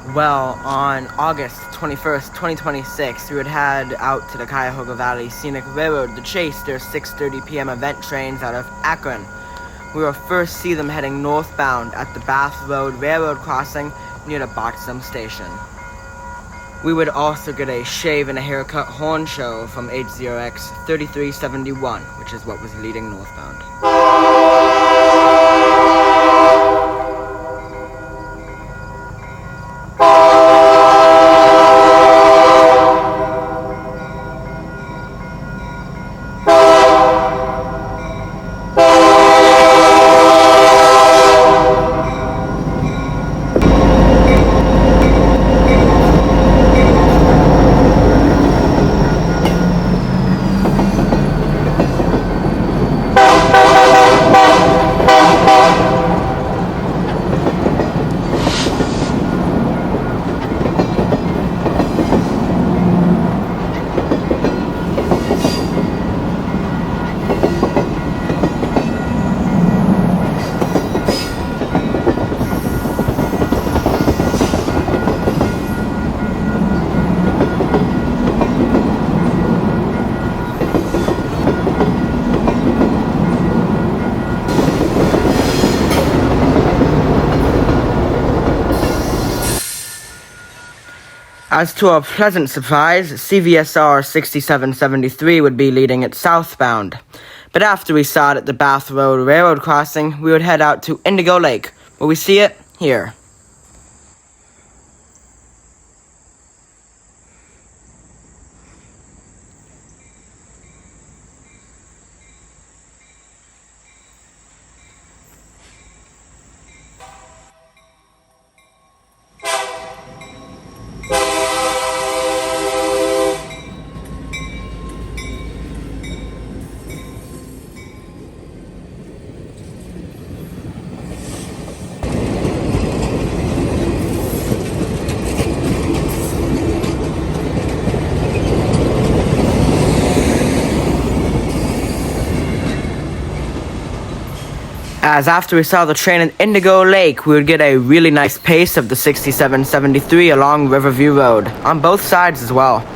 Well, on August 21st, 2026, we would head out to the Cuyahoga Valley Scenic Railroad to chase their 6:30 p.m. event trains out of Akron. We will first see them heading northbound at the Bath Road Railroad crossing near the Boxham station. We would also get a shave and a haircut horn show from HZRX 3371, which is what was leading northbound. As to our pleasant surprise, CVSR 6773 would be leading it southbound. But after we saw it at the Bath Road Railroad crossing, we would head out to Indigo Lake, where we see it here. As after we saw the train at Indigo Lake, we would get a really nice pace of the 6773 along Riverview Road, on both sides as well.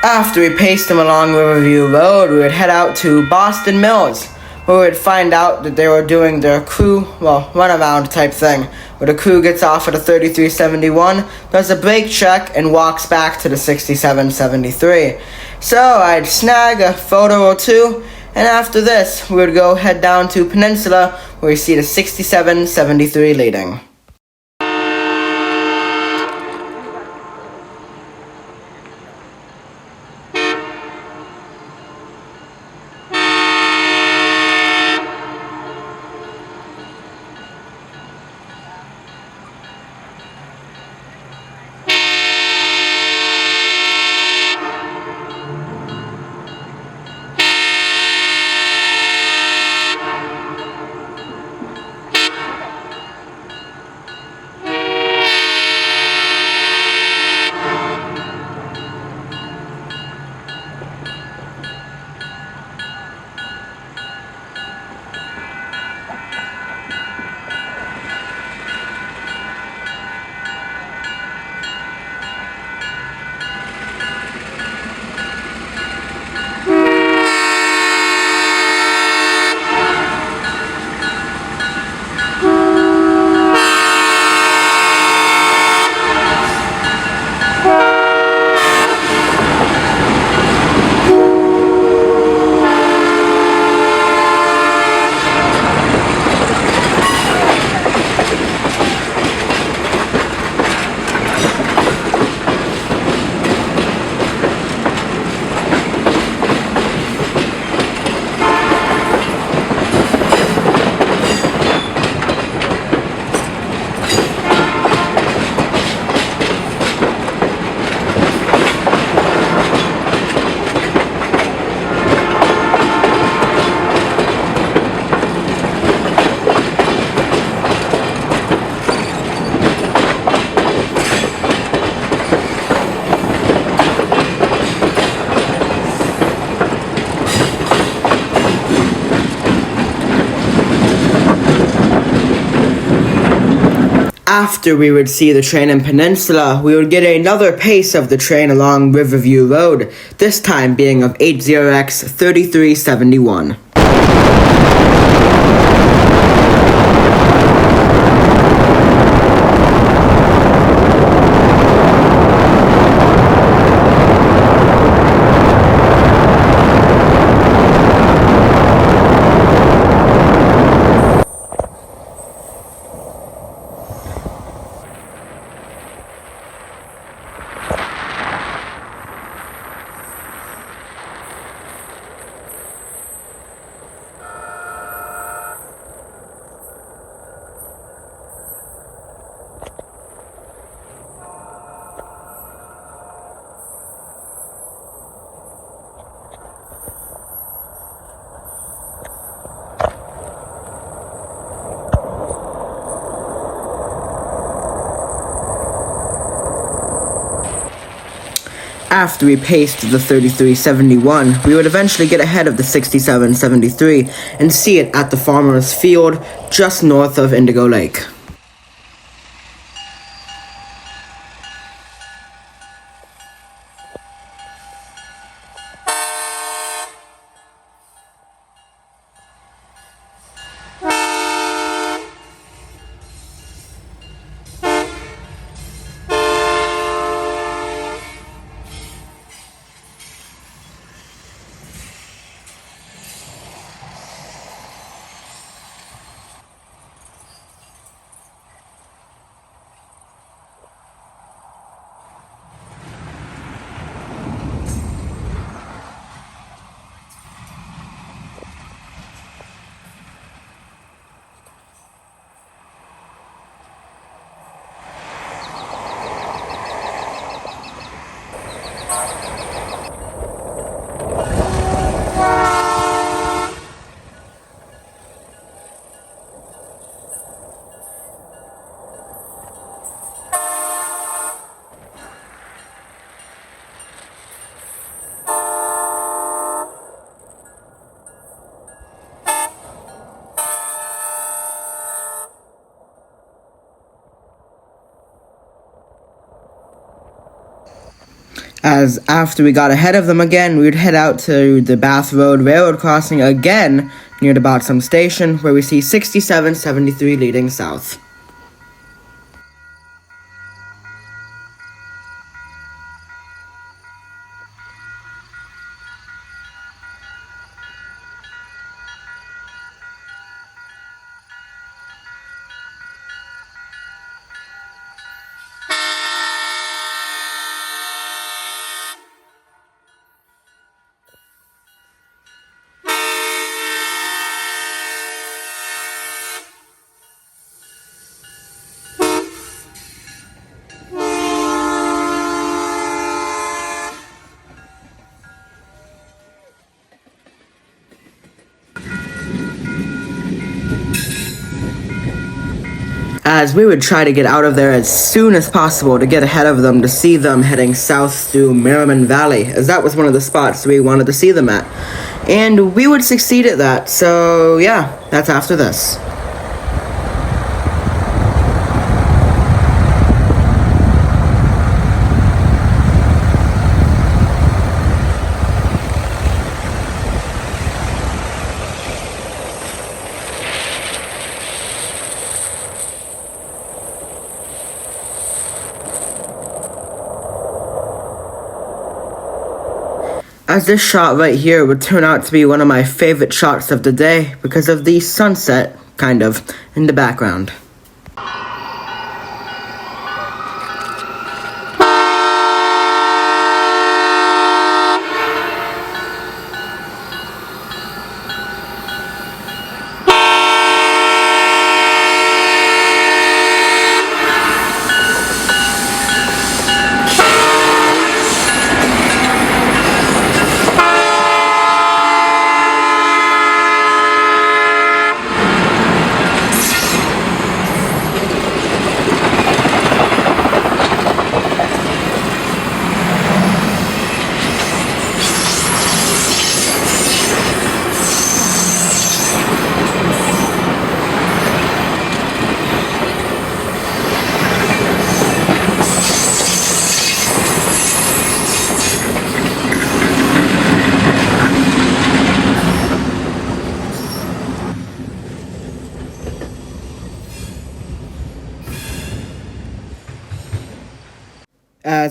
After we paced them along Riverview Road, we would head out to Boston Mills, where we would find out that they were doing their crew, runaround type thing, where the crew gets off at a 3371, does a brake check, and walks back to the 6773. So I'd snag a photo or two, and after this, we would go head down to Peninsula, where we see the 6773 leading. After we would see the train in Peninsula, we would get another pace of the train along Riverview Road, this time being of 80X 3371. After we paced the 3371, we would eventually get ahead of the 6773 and see it at the Farmer's Field just north of Indigo Lake. As after we got ahead of them again, we would head out to the Bath Road Railroad crossing again near the Botsam Station, where we see 6773 leading south. As we would try to get out of there as soon as possible to get ahead of them to see them heading south through Merriman Valley, as that was one of the spots we wanted to see them at. And we would succeed at that, so yeah, that's after this. As this shot right here would turn out to be one of my favorite shots of the day because of the sunset, kind of, in the background.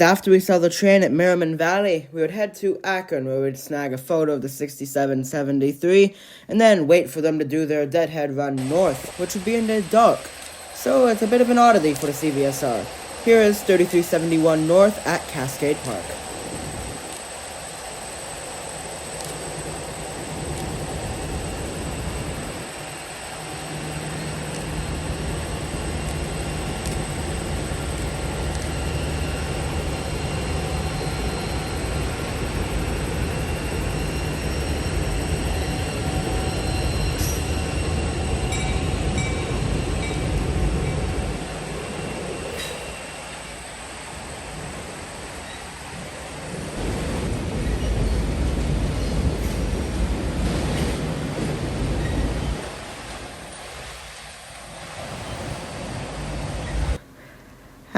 As after we saw the train at Merriman Valley, we would head to Akron, where we'd snag a photo of the 6773, and then wait for them to do their deadhead run north, which would be in the dark. So it's a bit of an oddity for the CVSR. Here is 3371 North at Cascade Park.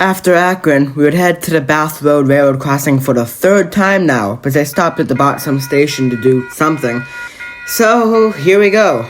After Akron, we would head to the Bath Road Railroad crossing for the third time now, but they stopped at the Botsam station to do something. So, here we go.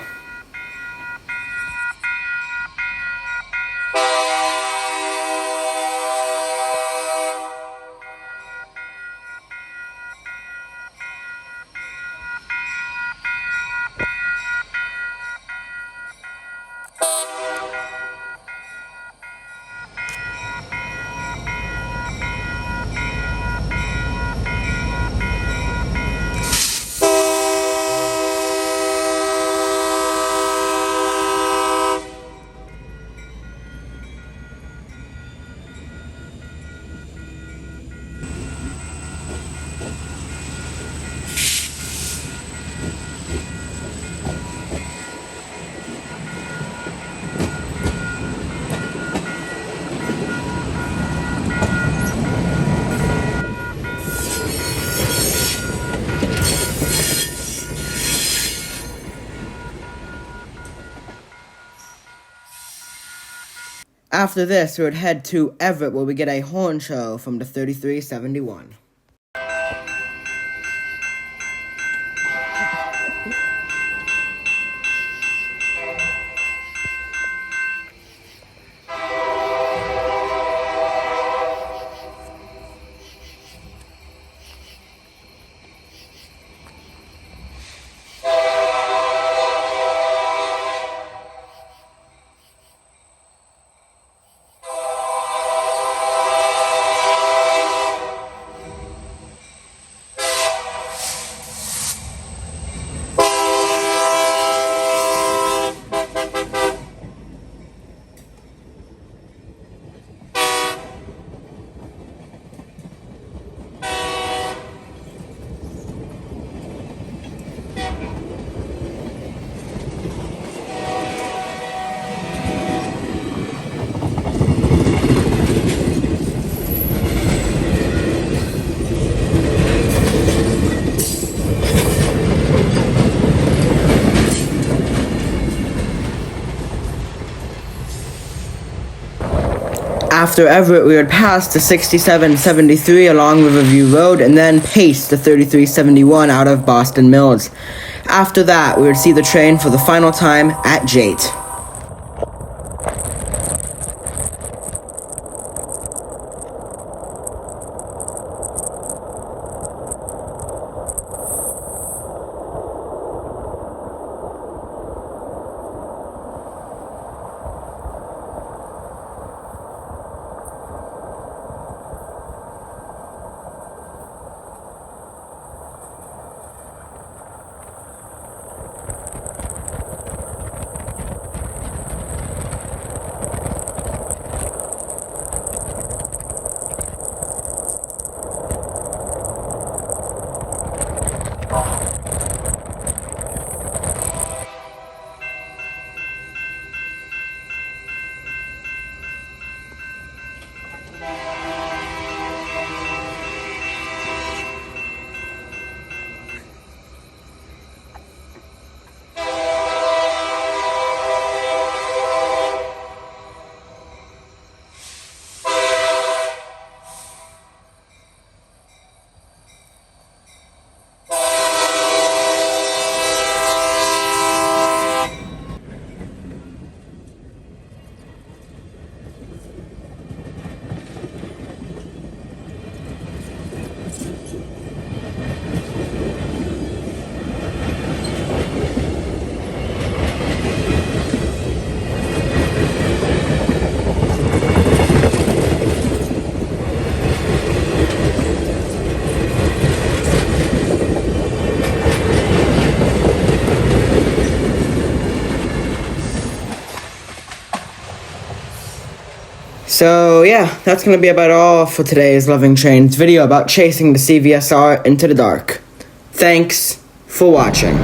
After this, we would head to Everett, where we get a horn show from the 3371. After Everett, we would pass the 6773 along Riverview Road and then pace the 3371 out of Boston Mills. After that, we would see the train for the final time at Jate. So yeah, that's going to be about all for today's Loving Trains video about chasing the CVSR into the dark. Thanks for watching.